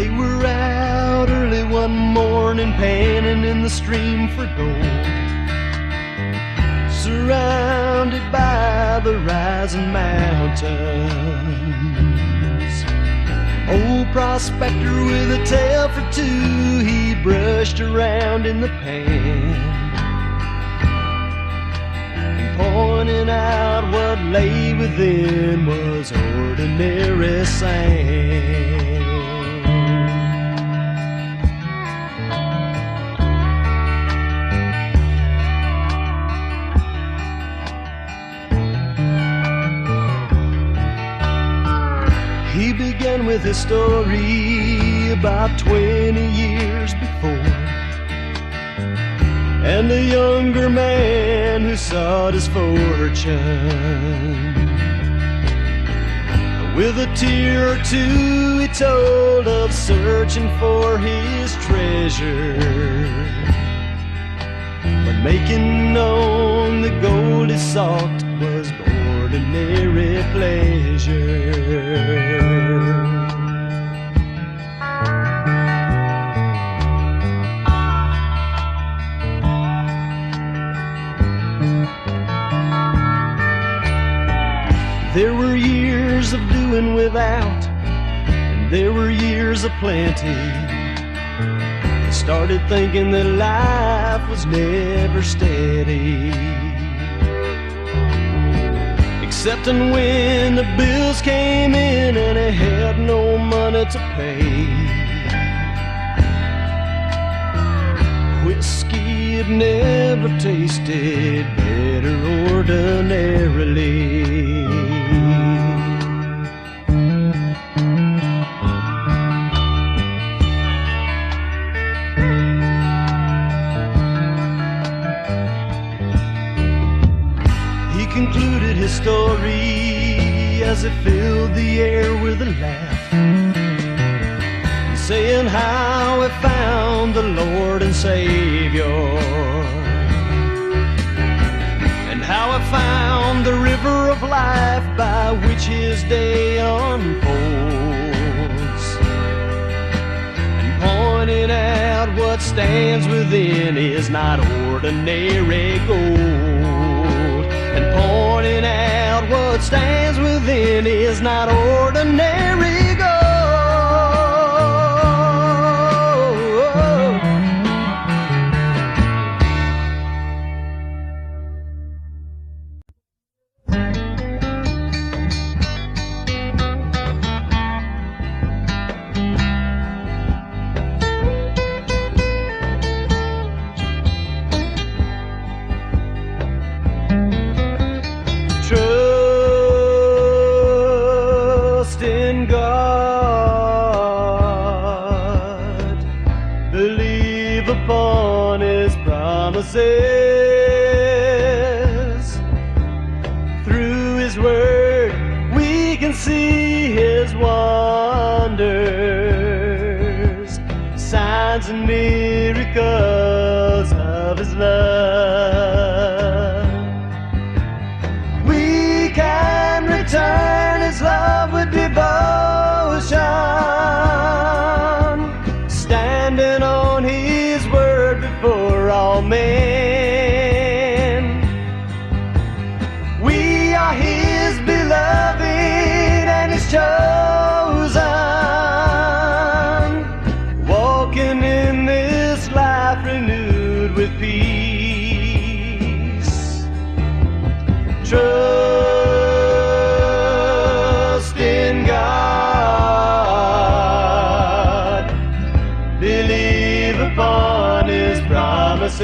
They were out early one morning, panning in the stream for gold, surrounded by the rising mountains. Old prospector with a tale for two, he brushed around in the pan, pointing out what lay within was ordinary sand. He began with his story about 20 years before, and a younger man who sought his fortune. With a tear or two he told of searching for his treasure, but making known the gold he sought was ordinary pleasure. There were years of doing without, and there were years of plenty. I started thinking that life was never steady, excepting when the bills came in and I had no money to pay. Whiskey had never tasted better ordinarily. He concluded his story as he filled the air with a laugh, saying how he found the Lord and Savior, and how he found the river of life by which his day unfolds, and pointing out what stands within is not ordinary gold, and pointing out what stands within is not ordinary gold. Trust in God, believe upon His promises. Through His word we can see His wonders, signs and miracles of His love. We can return His love with devotion, standing on His word before all men. We are His beloved and His chosen, walking in this life renewed with peace. Trust in God, believe upon His promises.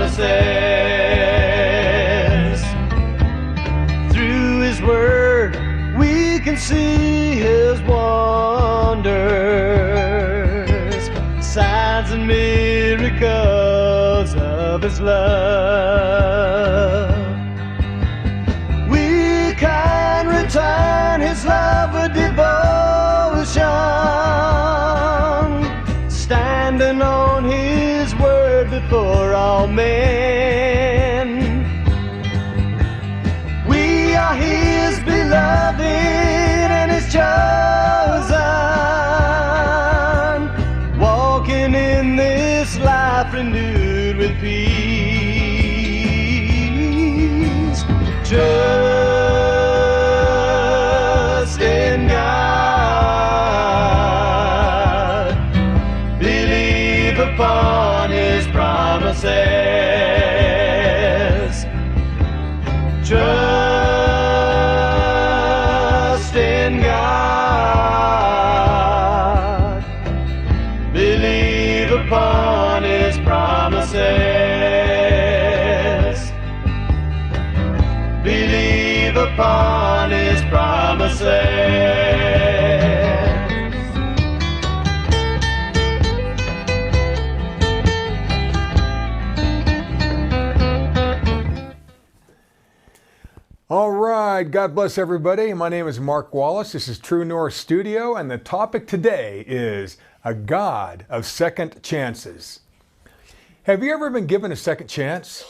promises. Through His Word we can see His wonders, signs and miracles of His love. We can return His love with devotion, standing on His word before all men. We are His beloved and His chosen, walking in this life renewed with peace. Trust in God, believe upon His promises. Trust in God, believe upon His promises. Believe upon His promises. All right, God bless everybody. My name is Mark Wallace. This is True North Studio, and the topic today is a God of second chances. Have you ever been given a second chance?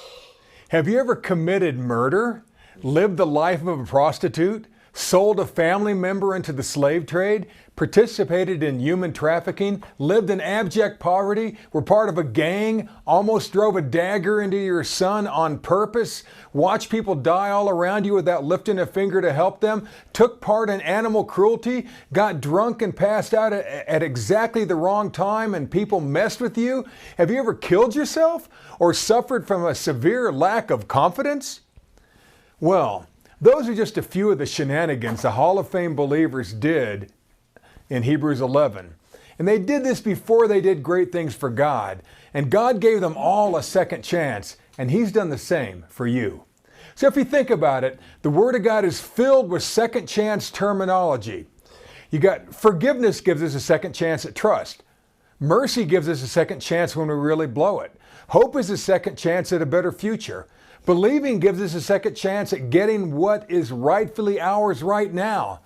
Have you ever committed murder, lived the life of a prostitute, sold a family member into the slave trade, participated in human trafficking, lived in abject poverty, were part of a gang, almost drove a dagger into your son on purpose, watched people die all around you without lifting a finger to help them, took part in animal cruelty, got drunk and passed out at exactly the wrong time and people messed with you? Have you ever killed yourself or suffered from a severe lack of confidence? Well, those are just a few of the shenanigans the Hall of Fame believers did in Hebrews 11. And they did this before they did great things for God. And God gave them all a second chance, and He's done the same for you. So if you think about it, the Word of God is filled with second chance terminology. You got forgiveness gives us a second chance at trust. Mercy gives us a second chance when we really blow it. Hope is a second chance at a better future. Believing gives us a second chance at getting what is rightfully ours right now.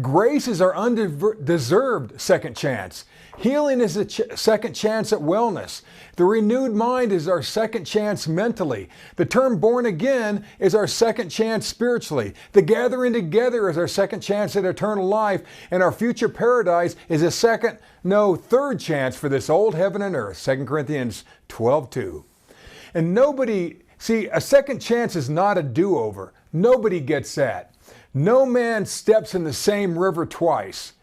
Grace is our undeserved second chance. Healing is a second chance at wellness. The renewed mind is our second chance mentally. The term born again is our second chance spiritually. The gathering together is our second chance at eternal life. And our future paradise is a third chance for this old heaven and earth. 2 Corinthians 12:2. And a second chance is not a do-over. Nobody gets that. No man steps in the same river twice,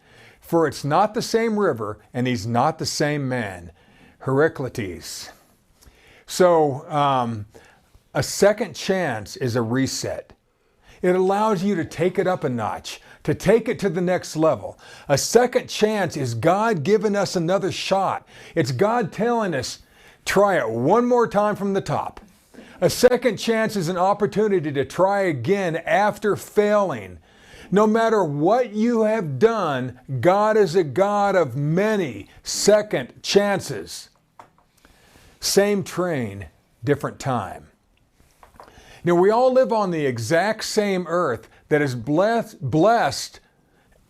for it's not the same river and he's not the same man. Heraclitus. So, a second chance is a reset. It allows you to take it up a notch, to take it to the next level. A second chance is God giving us another shot. It's God telling us, try it one more time from the top. A second chance is an opportunity to try again after failing. No matter what you have done, God is a God of many second chances. Same train, different time. Now, we all live on the exact same earth that is blessed,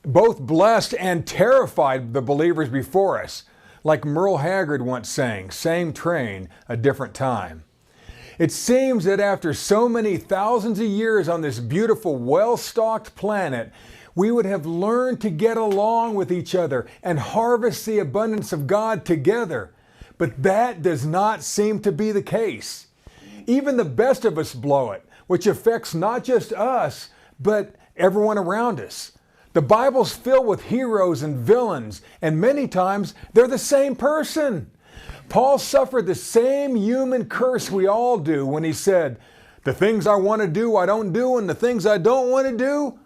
both blessed and terrified the believers before us. Like Merle Haggard once sang, same train, a different time. It seems that after so many thousands of years on this beautiful, well-stocked planet, we would have learned to get along with each other and harvest the abundance of God together. But that does not seem to be the case. Even the best of us blow it, which affects not just us, but everyone around us. The Bible's filled with heroes and villains, and many times they're the same person. Paul suffered the same human curse we all do when he said, "The things I want to do, I don't do, and the things I don't want to do,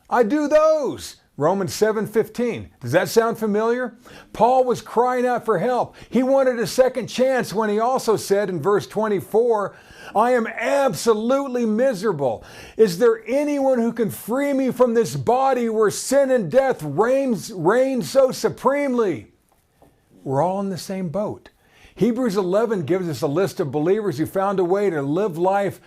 I do those." Romans 7:15. Does that sound familiar? Paul was crying out for help. He wanted a second chance when he also said in verse 24, I am absolutely miserable. Is there anyone who can free me from this body where sin and death reign so supremely? We're all in the same boat. Hebrews 11 gives us a list of believers who found a way to live life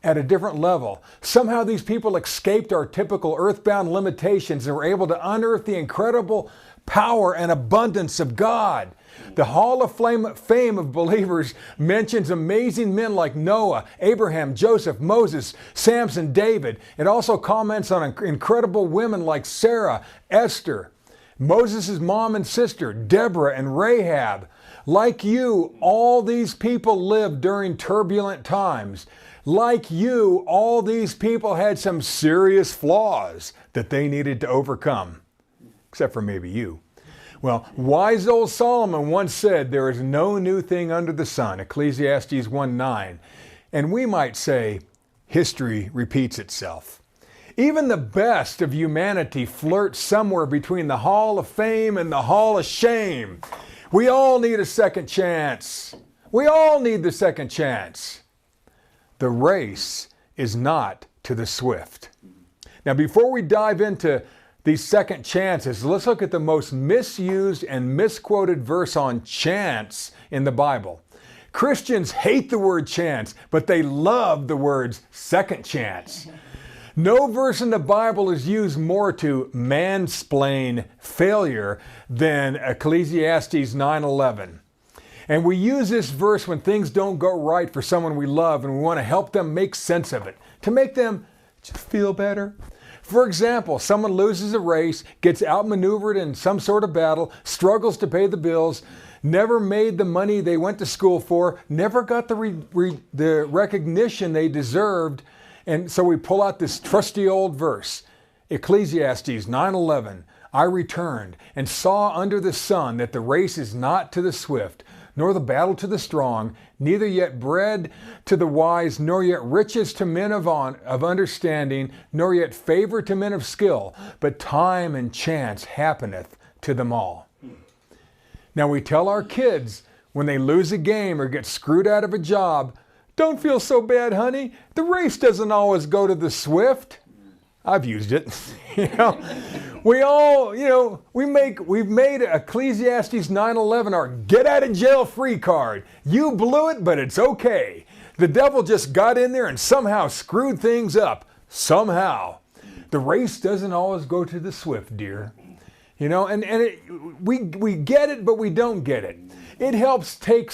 at a different level. Somehow these people escaped our typical earthbound limitations and were able to unearth the incredible power and abundance of God. The Hall of Fame of believers mentions amazing men like Noah, Abraham, Joseph, Moses, Samson, David. It also comments on incredible women like Sarah, Esther, Moses' mom and sister, Deborah and Rahab. Like you, all these people lived during turbulent times. Like you, all these people had some serious flaws that they needed to overcome. Except for maybe you. Well, wise old Solomon once said, there is no new thing under the sun, Ecclesiastes 1:9. And we might say, history repeats itself. Even the best of humanity flirts somewhere between the Hall of Fame and the Hall of Shame. We all need a second chance. We all need the second chance. The race is not to the swift. Now, before we dive into these second chances, let's look at the most misused and misquoted verse on chance in the Bible. Christians hate the word chance, but they love the words second chance. No verse in the Bible is used more to mansplain failure than Ecclesiastes 9:11. And we use this verse when things don't go right for someone we love and we want to help them make sense of it, to make them just feel better. For example, someone loses a race, gets outmaneuvered in some sort of battle, struggles to pay the bills, never made the money they went to school for, never got the recognition they deserved. And so we pull out this trusty old verse, Ecclesiastes 9:11. I returned and saw under the sun that the race is not to the swift, nor the battle to the strong, neither yet bread to the wise, nor yet riches to men of understanding, nor yet favor to men of skill, but time and chance happeneth to them all. Now we tell our kids when they lose a game or get screwed out of a job, don't feel so bad, honey. The race doesn't always go to the swift. I've used it. We all, we've made Ecclesiastes 9:11 our get out of jail free card. You blew it, but it's okay. The devil just got in there and somehow screwed things up. Somehow. The race doesn't always go to the swift, dear. We get it, but we don't get it. It helps take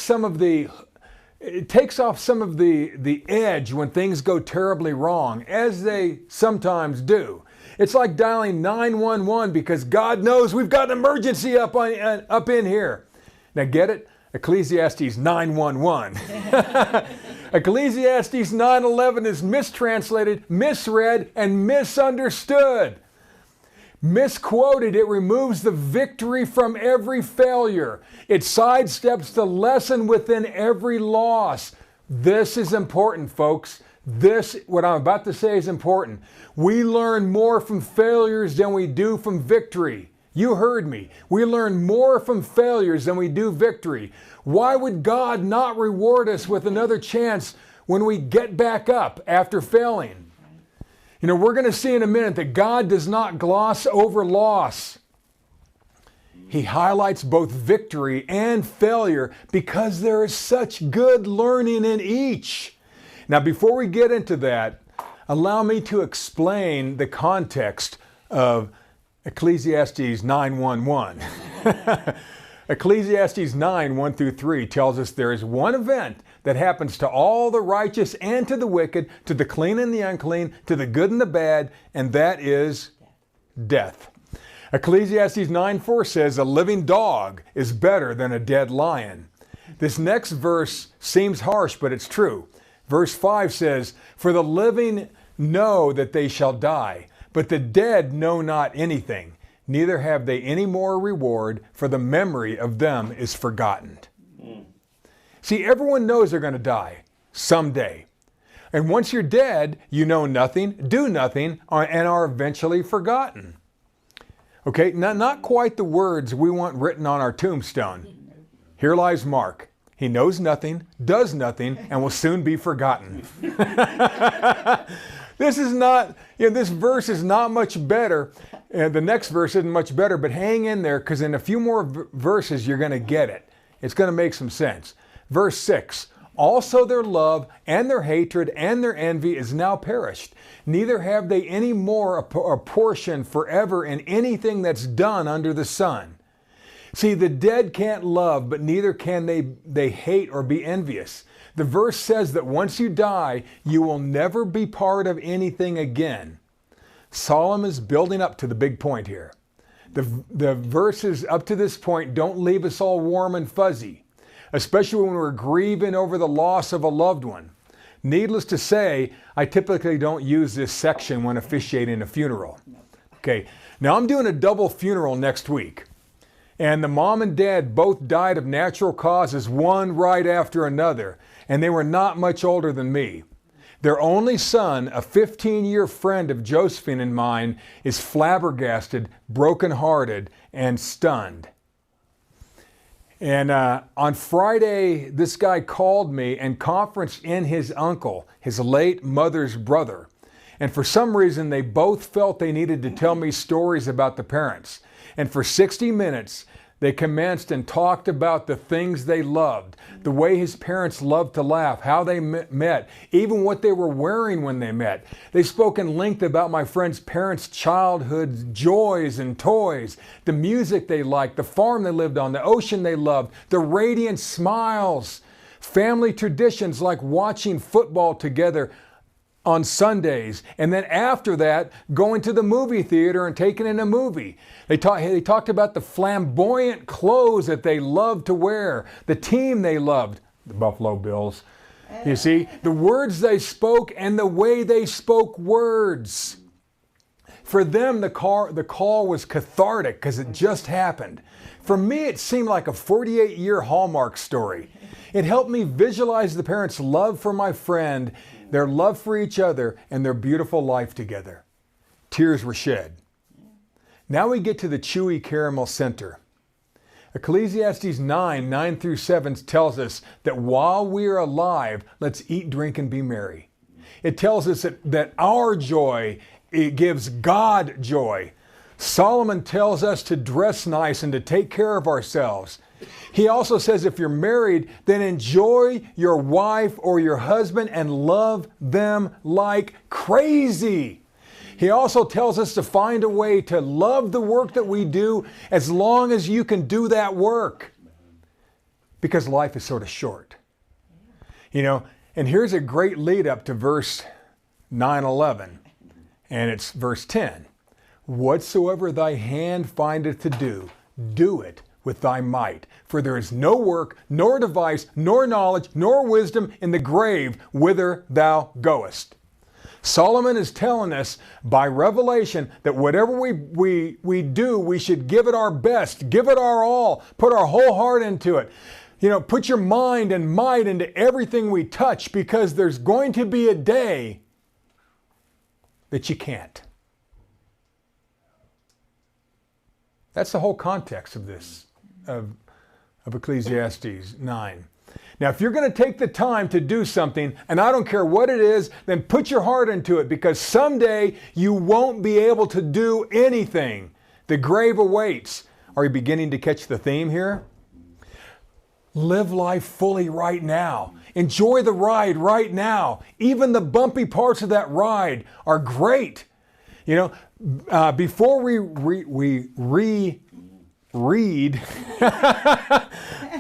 it takes off some of the edge when things go terribly wrong, as they sometimes do. It's like dialing 911 because God knows we've got an emergency up in here. Now get it? Ecclesiastes 9:11. Ecclesiastes 9:11 is mistranslated, misread, and misunderstood. Misquoted, it removes the victory from every failure. It sidesteps the lesson within every loss. This is important, folks. What I'm about to say is important. We learn more from failures than we do from victory. You heard me. We learn more from failures than we do victory. Why would God not reward us with another chance when we get back up after failing? We're going to see in a minute that God does not gloss over loss. He highlights both victory and failure because there is such good learning in each. Now, before we get into that, allow me to explain the context of Ecclesiastes 9:11. Ecclesiastes 9:1-3 tells us there is one event that happens to all the righteous and to the wicked, to the clean and the unclean, to the good and the bad, and that is death. Ecclesiastes 9:4 says, a living dog is better than a dead lion. This next verse seems harsh, but it's true. Verse 5 says, for the living know that they shall die, but the dead know not anything, neither have they any more reward, for the memory of them is forgotten. See, everyone knows they're going to die someday. And once you're dead, you know nothing, do nothing, and are eventually forgotten. Okay, not quite the words we want written on our tombstone. Here lies Mark. He knows nothing, does nothing, and will soon be forgotten. This verse is not much better. The next verse isn't much better, but hang in there, because in a few more verses you're going to get it. It's going to make some sense. Verse 6, also their love and their hatred and their envy is now perished. Neither have they any more a portion forever in anything that's done under the sun. See, the dead can't love, but neither can they hate or be envious. The verse says that once you die, you will never be part of anything again. Solomon is building up to the big point here. The verses up to this point don't leave us all warm and fuzzy, especially when we're grieving over the loss of a loved one. Needless to say, I typically don't use this section when officiating a funeral. Okay, now I'm doing a double funeral next week. And the mom and dad both died of natural causes, one right after another. And they were not much older than me. Their only son, a 15-year friend of Josephine and mine, is flabbergasted, brokenhearted, and stunned. And on Friday, this guy called me and conferenced in his uncle, his late mother's brother. And for some reason, they both felt they needed to tell me stories about the parents. And for 60 minutes, they commenced and talked about the things they loved, the way his parents loved to laugh, how they met, even what they were wearing when they met. They spoke in length about my friend's parents' childhood joys and toys, the music they liked, the farm they lived on, the ocean they loved, the radiant smiles, family traditions like watching football together on Sundays, and then after that, going to the movie theater and taking in a movie. They talked about the flamboyant clothes that they loved to wear, the team they loved, the Buffalo Bills. You see, the words they spoke and the way they spoke words. For them, the call was cathartic because it just happened. For me, it seemed like a 48-year Hallmark story. It helped me visualize the parents' love for my friend, their love for each other, and their beautiful life together. Tears were shed. Now we get to the chewy caramel center. Ecclesiastes 9 through 7 tells us that while we are alive, let's eat, drink, and be merry. It tells us that our joy, it gives God joy. Solomon tells us to dress nice and to take care of ourselves. He also says if you're married, then enjoy your wife or your husband and love them like crazy. He also tells us to find a way to love the work that we do as long as you can do that work. Because life is sort of short. You know, and here's a great lead up to verse 9:11. And it's verse 10. Whatsoever thy hand findeth to do, do it with thy might. For there is no work, nor device, nor knowledge, nor wisdom in the grave whither thou goest. Solomon is telling us by revelation that whatever we do, we should give it our best, give it our all, put our whole heart into it. You know, put your mind and might into everything we touch, because there's going to be a day that you can't. That's the whole context of this, of Ecclesiastes 9. Now, if you're going to take the time to do something, and I don't care what it is, then put your heart into it, because someday you won't be able to do anything. The grave awaits. Are you beginning to catch the theme here? Live life fully right now. Enjoy the ride right now. Even the bumpy parts of that ride are great. You know, before we read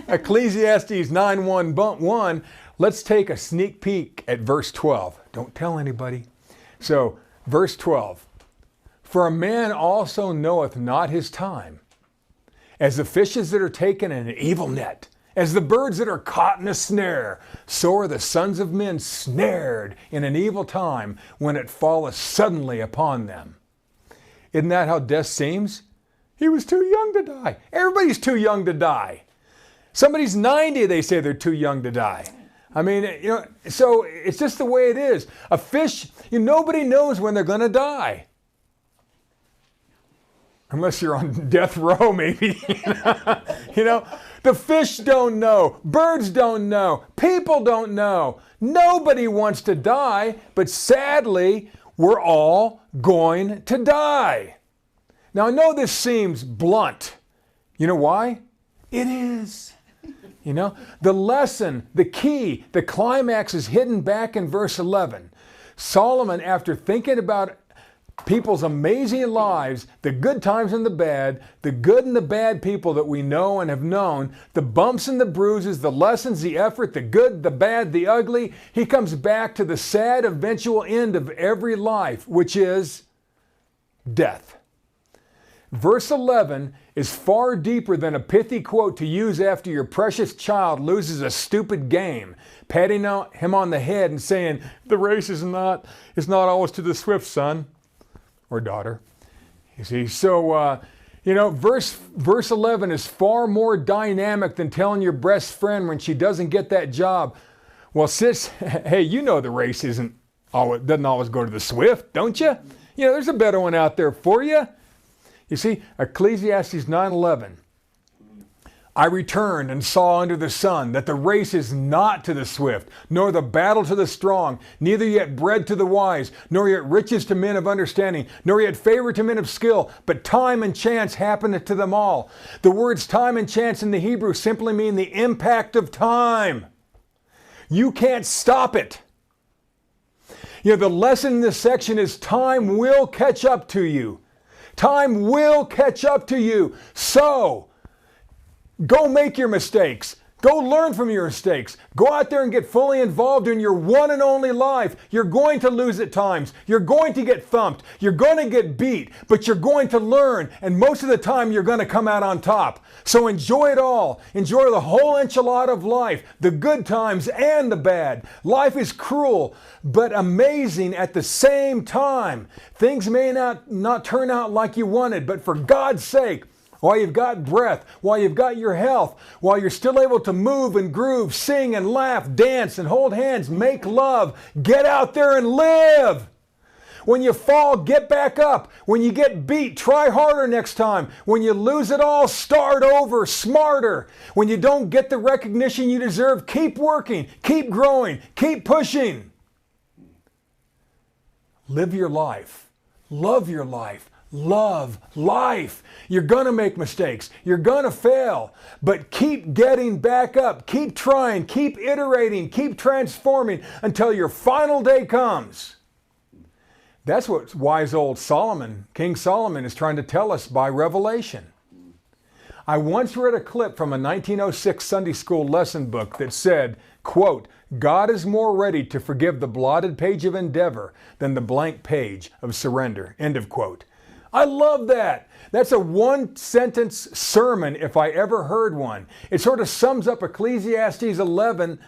Ecclesiastes 9:1, let's take a sneak peek at verse 12. Don't tell anybody. So, verse 12. For a man also knoweth not his time, as the fishes that are taken in an evil net, as the birds that are caught in a snare, so are the sons of men snared in an evil time when it falleth suddenly upon them. Isn't that how death seems? He was too young to die. Everybody's too young to die. Somebody's 90, they say they're too young to die. I mean, you know, so it's just the way it is. A fish, nobody knows when they're going to die. Unless you're on death row, maybe. You know, the fish don't know. Birds don't know. People don't know. Nobody wants to die, but sadly, we're all going to die. Now, I know this seems blunt. You know why? It is. You know, the lesson, the key, the climax is hidden back in verse 11. Solomon, after thinking about people's amazing lives, the good times and the bad, the good and the bad people that we know and have known, the bumps and the bruises, the lessons, the effort, the good, the bad, the ugly, he comes back to the sad eventual end of every life, which is death. Verse 11 is far deeper than a pithy quote to use after your precious child loses a stupid game, patting him on the head and saying, the race is not always to the swift, son or daughter. You see, so, you know, verse 11 is far more dynamic than telling your best friend when she doesn't get that job, well, sis, hey, you know the race doesn't always go to the swift, don't you? You know, there's a better one out there for you. You see, Ecclesiastes 9:11. I returned and saw under the sun that the race is not to the swift, nor the battle to the strong, neither yet bread to the wise, nor yet riches to men of understanding, nor yet favor to men of skill, but time and chance happen to them all. The words time and chance in the Hebrew simply mean the impact of time. You can't stop it. You know, the lesson in this section is time will catch up to you. Time will catch up to you. So, go make your mistakes. Go learn from your mistakes. Go out there and get fully involved in your one and only life. You're going to lose at times. You're going to get thumped. You're going to get beat, but you're going to learn. And most of the time, you're going to come out on top. So enjoy it all. Enjoy the whole enchilada of life, the good times and the bad. Life is cruel, but amazing at the same time. Things may not turn out like you wanted, but for God's sake, while you've got breath, while you've got your health, while you're still able to move and groove, sing and laugh, dance and hold hands, make love, get out there and live. When you fall, get back up. When you get beat, try harder next time. When you lose it all, start over, smarter. When you don't get the recognition you deserve, keep working, keep growing, keep pushing. Live your life. Love your life. Love life. You're going to make mistakes. You're going to fail. But keep getting back up. Keep trying. Keep iterating. Keep transforming until your final day comes. That's what wise old Solomon, King Solomon, is trying to tell us by revelation. I once read a clip from a 1906 Sunday school lesson book that said, quote, God is more ready to forgive the blotted page of endeavor than the blank page of surrender. End of quote. I love that. That's a one-sentence sermon if I ever heard one. It sort of sums up Ecclesiastes 9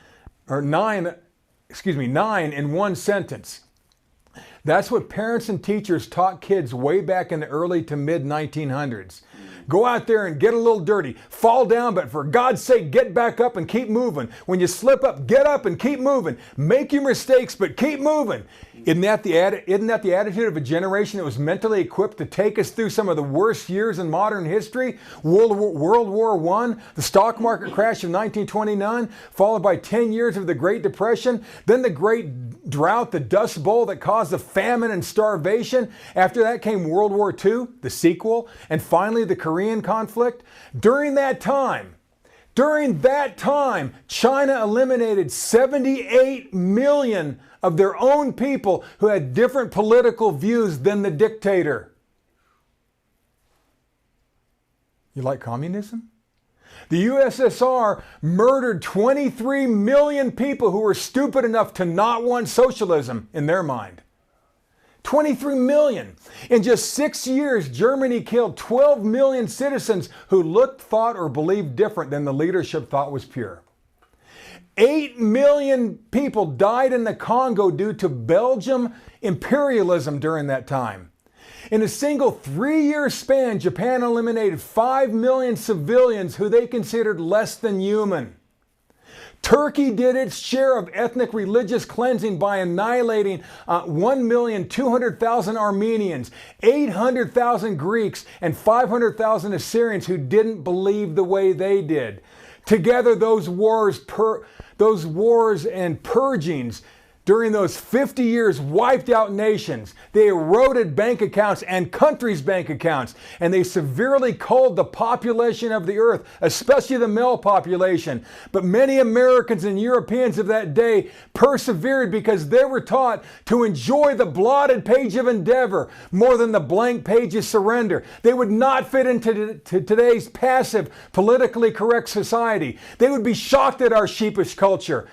in one sentence. That's what parents and teachers taught kids way back in the early to mid 1900s. Go out there and get a little dirty. Fall down, but for God's sake, get back up and keep moving. When you slip up, get up and keep moving. Make your mistakes, but keep moving. Isn't that the attitude of a generation that was mentally equipped to take us through some of the worst years in modern history? World War I, the stock market crash of 1929, followed by 10 years of the Great Depression, then the Great Drought, the Dust Bowl that caused the famine and starvation. After that came World War II, the sequel, and finally the Korean conflict. During that time, China eliminated 78 million of their own people who had different political views than the dictator. You like communism? The USSR murdered 23 million people who were stupid enough to not want socialism in their mind. 23 million. In just 6 years, Germany killed 12 million citizens who looked, thought, or believed different than the leadership thought was pure. 8 million people died in the Congo due to Belgian imperialism during that time. In a single 3-year span, Japan eliminated 5 million civilians who they considered less than human. Turkey did its share of ethnic religious cleansing by annihilating 1,200,000 Armenians, 800,000 Greeks, and 500,000 Assyrians who didn't believe the way they did. Together, those wars and purgings during those 50 years wiped out nations. They eroded bank accounts and countries' bank accounts, and they severely culled the population of the earth, especially the male population. But many Americans and Europeans of that day persevered because they were taught to enjoy the blotted page of endeavor more than the blank page of surrender. They would not fit into today's passive, politically correct society. They would be shocked at our sheepish culture.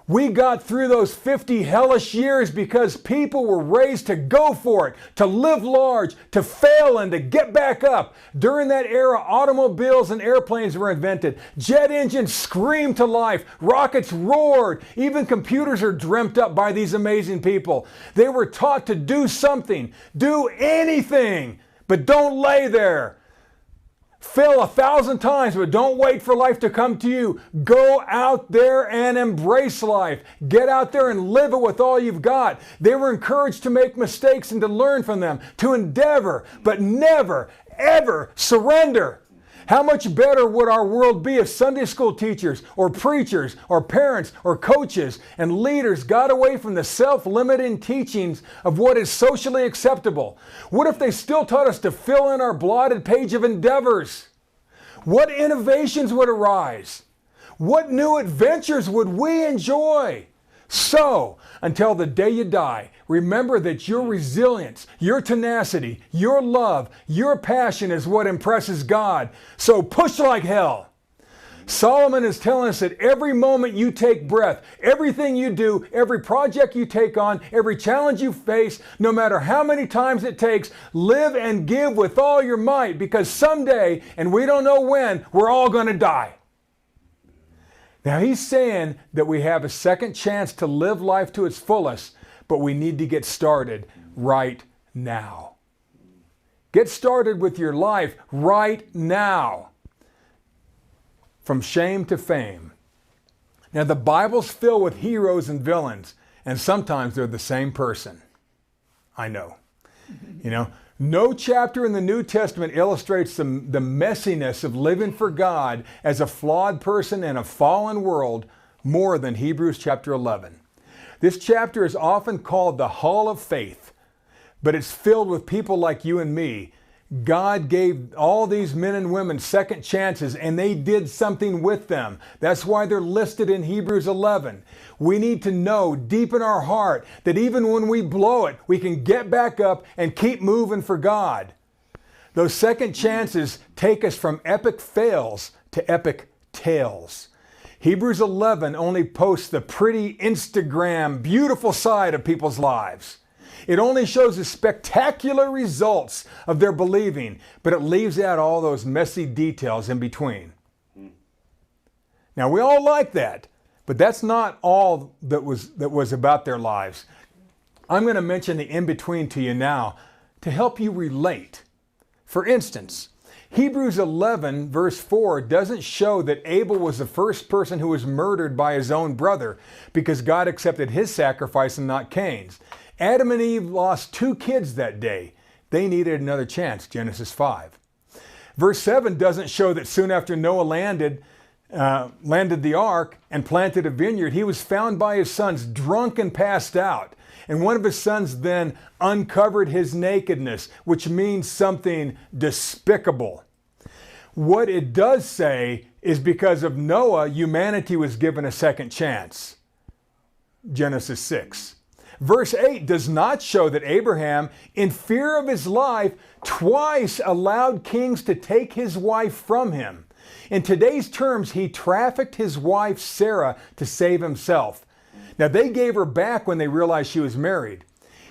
We got through those 50 hellish years because people were raised to go for it, to live large, to fail, and to get back up. During that era, automobiles and airplanes were invented. Jet engines screamed to life. Rockets roared. Even computers are dreamt up by these amazing people. They were taught to do something, do anything, but don't lay there. Fail 1,000 times, but don't wait for life to come to you. Go out there and embrace life. Get out there and live it with all you've got. They were encouraged to make mistakes and to learn from them, to endeavor, but never, ever surrender. How much better would our world be if Sunday school teachers or preachers or parents or coaches and leaders got away from the self-limiting teachings of what is socially acceptable? What if they still taught us to fill in our blotted page of endeavors? What innovations would arise? What new adventures would we enjoy? So, until the day you die, remember that your resilience, your tenacity, your love, your passion is what impresses God. So push like hell. Solomon is telling us that every moment you take breath, everything you do, every project you take on, every challenge you face, no matter how many times it takes, live and give with all your might, because someday, and we don't know when, we're all going to die. Now he's saying that we have a second chance to live life to its fullest, but we need to get started right now. Get started with your life right now. From shame to fame. Now the Bible's filled with heroes and villains, and sometimes they're the same person. I know. No chapter in the New Testament illustrates the messiness of living for God as a flawed person in a fallen world more than Hebrews chapter 11. This chapter is often called the Hall of Faith, but it's filled with people like you and me. God gave all these men and women second chances, and they did something with them. That's why they're listed in Hebrews 11. We need to know deep in our heart that even when we blow it, we can get back up and keep moving for God. Those second chances take us from epic fails to epic tales. Hebrews 11 only posts the pretty Instagram, beautiful side of people's lives. It only shows the spectacular results of their believing, but it leaves out all those messy details in between. Now, we all like that, but that's not all that was about their lives. I'm going to mention the in-between to you now to help you relate. For instance, Hebrews 11 verse 4 doesn't show that Abel was the first person who was murdered by his own brother because God accepted his sacrifice and not Cain's. Adam and Eve lost 2 kids that day. They needed another chance, Genesis 5. Verse 7 doesn't show that soon after Noah landed the ark and planted a vineyard, he was found by his sons drunk and passed out. And one of his sons then uncovered his nakedness, which means something despicable. What it does say is because of Noah, humanity was given a second chance. Genesis 6. Verse 8 does not show that Abraham, in fear of his life, twice allowed kings to take his wife from him. In today's terms, he trafficked his wife Sarah to save himself. Now, they gave her back when they realized she was married.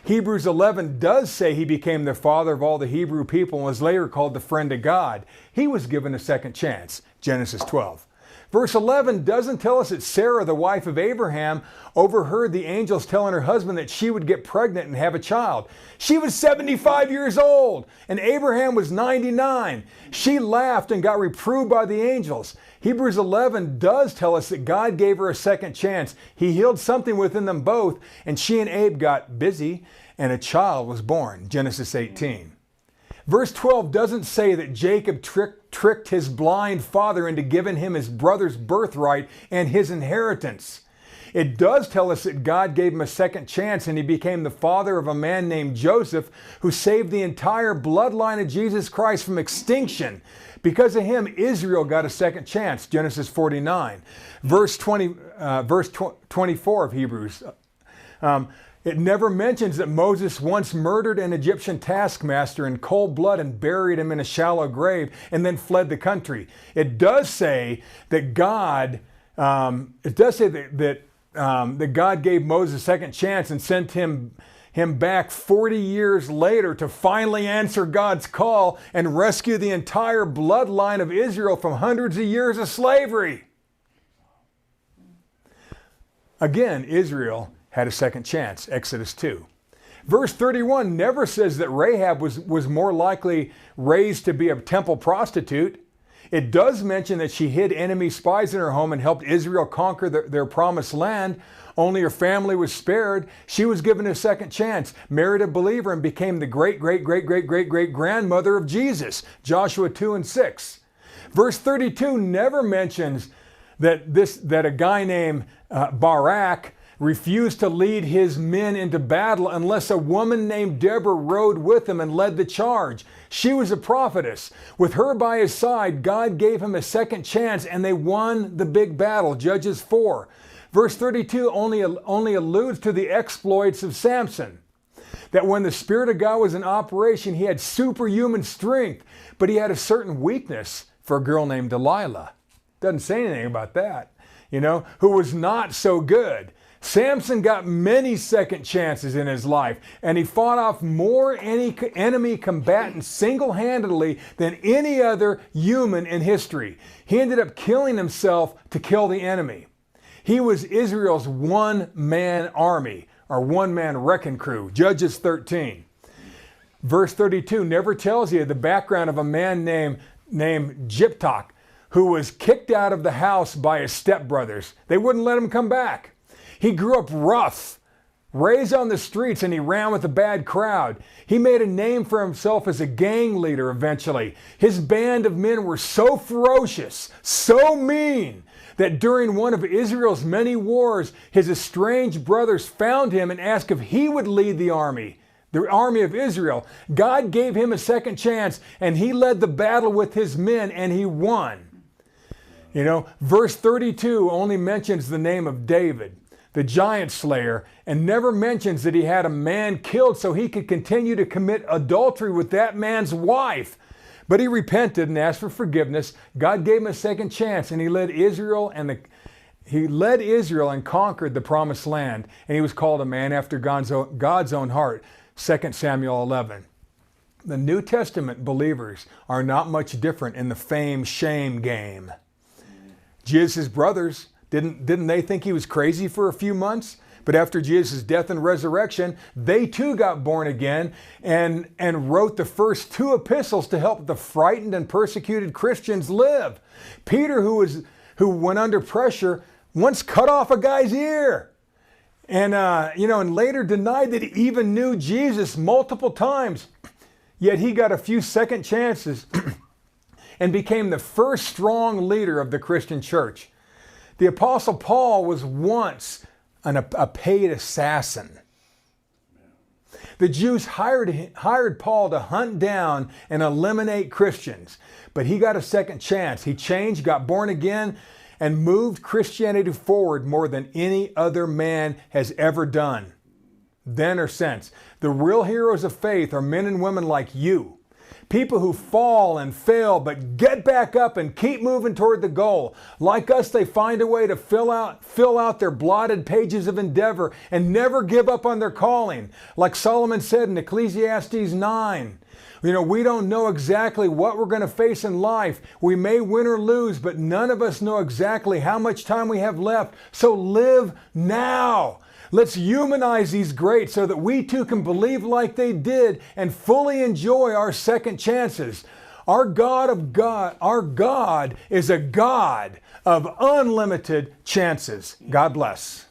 Hebrews 11 does say he became the father of all the Hebrew people and was later called the friend of God. He was given a second chance, Genesis 12. Verse 11 doesn't tell us that Sarah, the wife of Abraham, overheard the angels telling her husband that she would get pregnant and have a child. She was 75 years old and Abraham was 99. She laughed and got reproved by the angels. Hebrews 11 does tell us that God gave her a second chance. He healed something within them both, and she and Abe got busy and a child was born. Genesis 18. Verse 12 doesn't say that Jacob tricked his blind father into giving him his brother's birthright and his inheritance. It does tell us that God gave him a second chance and he became the father of a man named Joseph who saved the entire bloodline of Jesus Christ from extinction. Because of him, Israel got a second chance. Genesis 49. Verse 24 of Hebrews. It never mentions that Moses once murdered an Egyptian taskmaster in cold blood and buried him in a shallow grave and then fled the country. It does say that God, that God gave Moses a second chance and sent him back 40 years later to finally answer God's call and rescue the entire bloodline of Israel from hundreds of years of slavery. Again, Israel had a second chance, Exodus 2. Verse 31 never says that Rahab was more likely raised to be a temple prostitute. It does mention that she hid enemy spies in her home and helped Israel conquer their promised land. Only her family was spared. She was given a second chance, married a believer, and became the great-great-great-great-great-great-grandmother of Jesus, Joshua 2 and 6. Verse 32 never mentions that a guy named Barak refused to lead his men into battle unless a woman named Deborah rode with him and led the charge. She was a prophetess. With her by his side, God gave him a second chance and they won the big battle, Judges 4. Verse 32 only alludes to the exploits of Samson. That when the Spirit of God was in operation, he had superhuman strength, but he had a certain weakness for a girl named Delilah. Doesn't say anything about that, who was not so good. Samson got many second chances in his life, and he fought off more enemy combatants single-handedly than any other human in history. He ended up killing himself to kill the enemy. He was Israel's one-man army, or one-man wrecking crew, Judges 13. Verse 32 never tells you the background of a man named Jephthah, who was kicked out of the house by his stepbrothers. They wouldn't let him come back. He grew up rough, raised on the streets, and he ran with a bad crowd. He made a name for himself as a gang leader eventually. His band of men were so ferocious, so mean, that during one of Israel's many wars, his estranged brothers found him and asked if he would lead the army of Israel. God gave him a second chance, and he led the battle with his men, and he won. Verse 32 only mentions the name of David, the giant slayer, and never mentions that he had a man killed so he could continue to commit adultery with that man's wife. But he repented and asked for forgiveness. God gave him a second chance, and he led Israel and conquered the promised land, and he was called a man after God's own heart. 2 Samuel 11. The New Testament believers are not much different in the fame-shame game. Jesus' brothers, didn't they think he was crazy for a few months? But after Jesus' death and resurrection, they too got born again and wrote the first 2 epistles to help the frightened and persecuted Christians live. Peter, who went under pressure, once cut off a guy's ear. And later denied that he even knew Jesus multiple times. Yet he got a few second chances and became the first strong leader of the Christian church. The Apostle Paul was once a paid assassin. The Jews hired Paul to hunt down and eliminate Christians, but he got a second chance. He changed, got born again, and moved Christianity forward more than any other man has ever done, then or since. The real heroes of faith are men and women like you. People who fall and fail but get back up and keep moving toward the goal. Like us, they find a way to fill out their blotted pages of endeavor and never give up on their calling. Like Solomon said in Ecclesiastes 9. We don't know exactly what we're going to face in life. We may win or lose, but none of us know exactly how much time we have left. So live now. Let's humanize these greats so that we too can believe like they did and fully enjoy our second chances. Our God is a God of unlimited chances. God bless.